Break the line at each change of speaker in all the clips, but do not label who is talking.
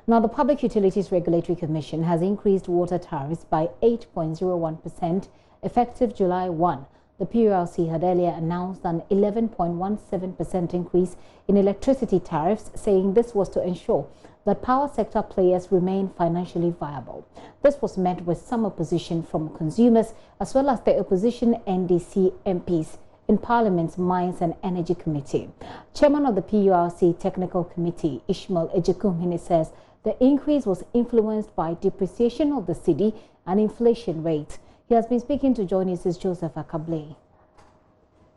Now, the Public Utilities Regulatory Commission has increased water tariffs by 8.01% effective July 1. The PURC had earlier announced an 11.17% increase in electricity tariffs, saying this was to ensure that power sector players remain financially viable. This was met with some opposition from consumers as well as the opposition NDC MPs in Parliament's Mines and Energy Committee. Chairman of the PURC Technical Committee, Ishmael Ejekumhini, says the increase was influenced by depreciation of the cedi and inflation rate. He has been speaking to JoyNews' Joseph Akable.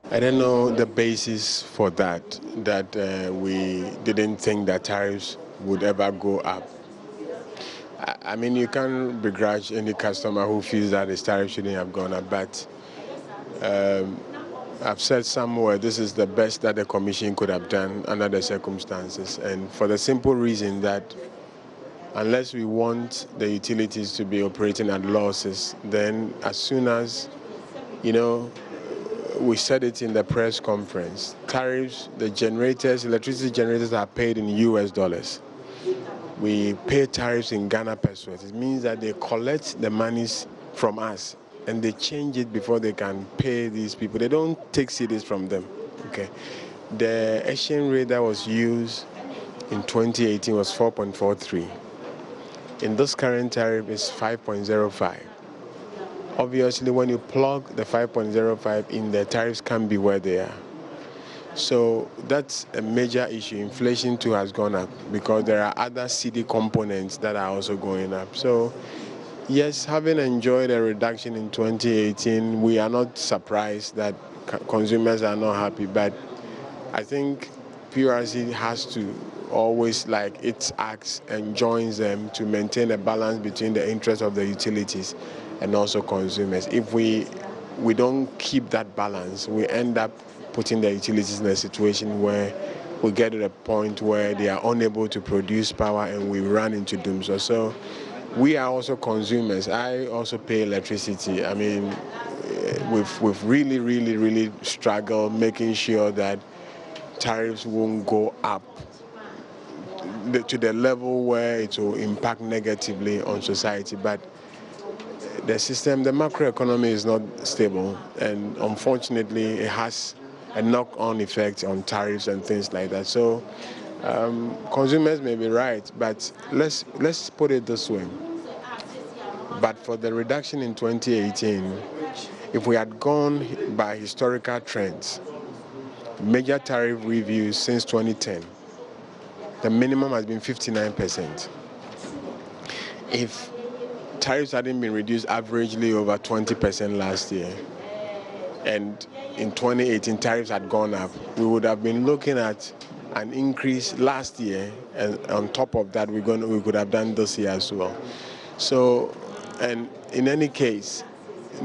I don't know the basis for that we didn't think that tariffs would ever go up. I mean, you can't begrudge any customer who feels that his tariff shouldn't have gone up, but I've said somewhere this is the best that the Commission could have done under the circumstances, and for the simple reason that unless we want the utilities to be operating at losses, then as soon as, we said it in the press conference, tariffs, the generators, electricity generators are paid in US dollars. We pay tariffs in Ghana pesos. It means that they collect the monies from us and they change it before they can pay these people. They don't take cedis from them. Okay. The exchange rate that was used in 2018 was 4.43. In this current tariff is 5.05. Obviously, when you plug the 5.05 in, the tariffs can't be where they are. So that's a major issue. Inflation too has gone up because there are other cedi components that are also going up. So yes, having enjoyed a reduction in 2018, we are not surprised that consumers are not happy, but I think PURC has to always, like its acts and joins them to maintain a balance between the interests of the utilities and also consumers. If we don't keep that balance, we end up putting the utilities in a situation where we get to the point where they are unable to produce power and we run into doom. So we are also consumers. I also pay electricity. I mean, we've really struggled making sure that tariffs won't go up to the level where it will impact negatively on society. But the system, the macroeconomy is not stable, and unfortunately it has a knock-on effect on tariffs and things like that. So consumers may be right, but let's put it this way. But for the reduction in 2018, if we had gone by historical trends, major tariff reviews since 2010, the minimum has been 59%. If tariffs hadn't been reduced averagely over 20% last year, and in 2018 tariffs had gone up, we would have been looking at an increase last year, and on top of that we could have done this year as well. So, and in any case,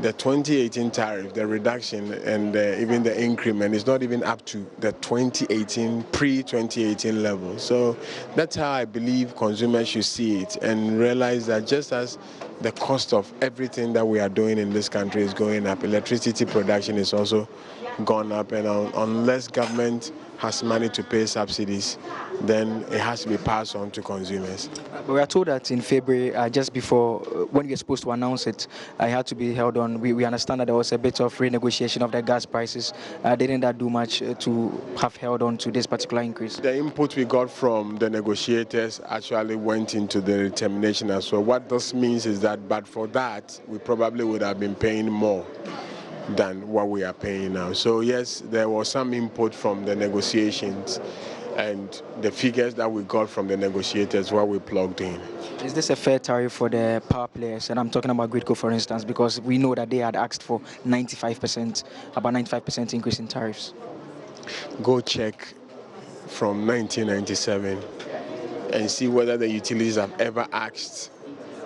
the 2018 tariff, the reduction and even the increment is not even up to the 2018, pre-2018 level. So that's how I believe consumers should see it and realize that just as the cost of everything that we are doing in this country is going up, electricity production is also gone up, and unless government has money to pay subsidies, then it has to be passed on to consumers.
But we are told that in February, just before, when you're supposed to announce it, it had to be held on. We understand that there was a bit of renegotiation of the gas prices. Didn't that do much to have held on to this particular increase?
The input we got from the negotiators actually went into the determination as well. What this means is that, but for that, we probably would have been paying more than what we are paying now. So yes, there was some input from the negotiations, and the figures that we got from the negotiators were we plugged in.
Is this a fair tariff for the power players? And I'm talking about Gridco, for instance, because we know that they had asked for 95%, about 95% increase in tariffs.
Go check from 1997 and see whether the utilities have ever asked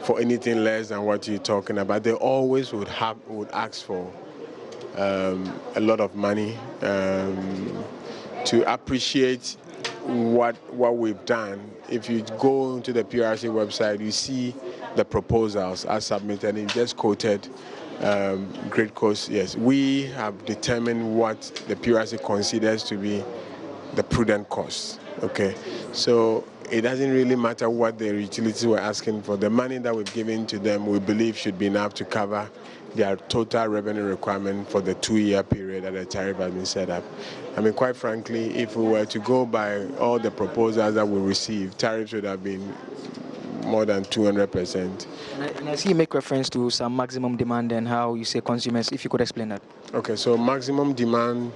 for anything less than what you're talking about. They always would ask for a lot of money to appreciate what we've done. If you go to the PURC website, you see the proposals as submitted, and just quoted Gridco's. Yes, we have determined what the PURC considers to be the prudent cost. Okay, so it doesn't really matter what the utilities were asking for. The money that we've given to them, we believe should be enough to cover their total revenue requirement for the 2-year period that the tariff has been set up. I mean, quite frankly, if we were to go by all the proposals that we received, tariffs would have been more than 200%.
And I see you make reference to some maximum demand and how you say consumers, if you could explain that.
Okay, so maximum demand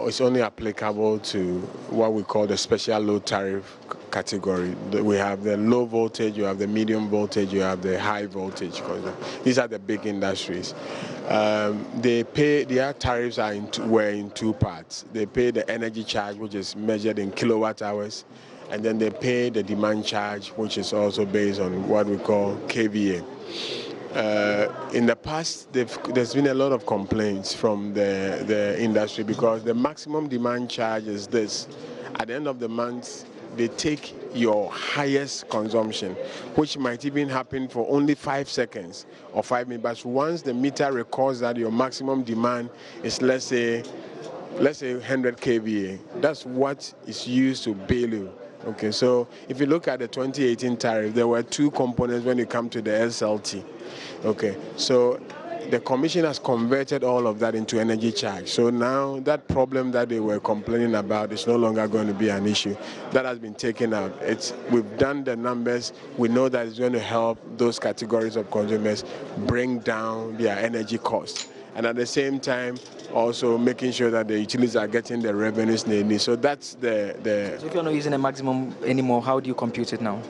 is only applicable to what we call the special load tariff category. We have the low voltage, you have the medium voltage, you have the high voltage. These are the big industries. Their tariffs were in two parts. They pay the energy charge, which is measured in kilowatt hours, and then they pay the demand charge, which is also based on what we call kVA. In the past, there's been a lot of complaints from the industry because the maximum demand charge is this. At the end of the month, they take your highest consumption, which might even happen for only 5 seconds or 5 minutes. But once the meter records that your maximum demand is, let's say 100 kVA, that's what is used to bill you. Okay, so if you look at the 2018 tariff, there were two components when it comes to the SLT. Okay, so the Commission has converted all of that into energy charge. So now that problem that they were complaining about is no longer going to be an issue. That has been taken out. We've done the numbers. We know that it's going to help those categories of consumers bring down their energy costs. And at the same time, also making sure that the utilities are getting the revenues they need. So that's the...
So if you're not using a maximum anymore, how do you compute it now?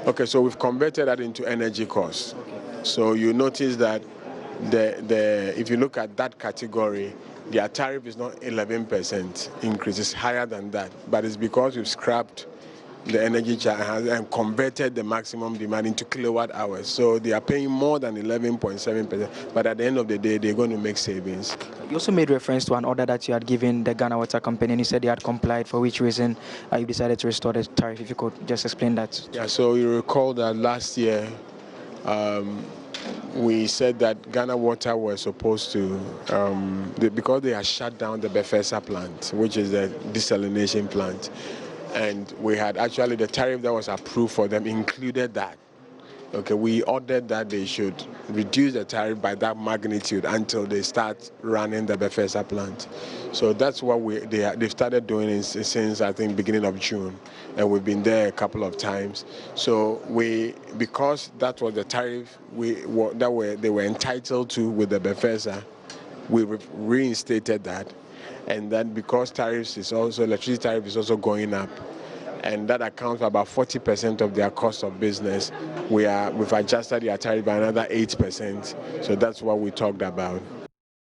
Okay, so we've converted that into energy costs. Okay. So you notice that if you look at that category, their tariff is not 11% increase, it's higher than that. But it's because we've scrapped the energy charge and converted the maximum demand into kilowatt hours. So they are paying more than 11.7%, but at the end of the day, they're going to make savings.
You also made reference to an order that you had given the Ghana Water Company, and you said they had complied, for which reason you decided to restore the tariff. If you could just explain that.
Yeah, so you recall that last year, we said that Ghana Water was supposed to, because they had shut down the Befesa plant, which is the desalination plant, and we had actually the tariff that was approved for them included that. Okay, we ordered that they should reduce the tariff by that magnitude until they start running the Befesa plant. So that's what they've started doing since I think beginning of June, and we've been there a couple of times. So because that was the tariff they were entitled to with the Befesa, we reinstated that, and then because electricity tariff is also going up, and that accounts for about 40% of their cost of business. We've adjusted their tariff by another 8%. So that's what we talked about.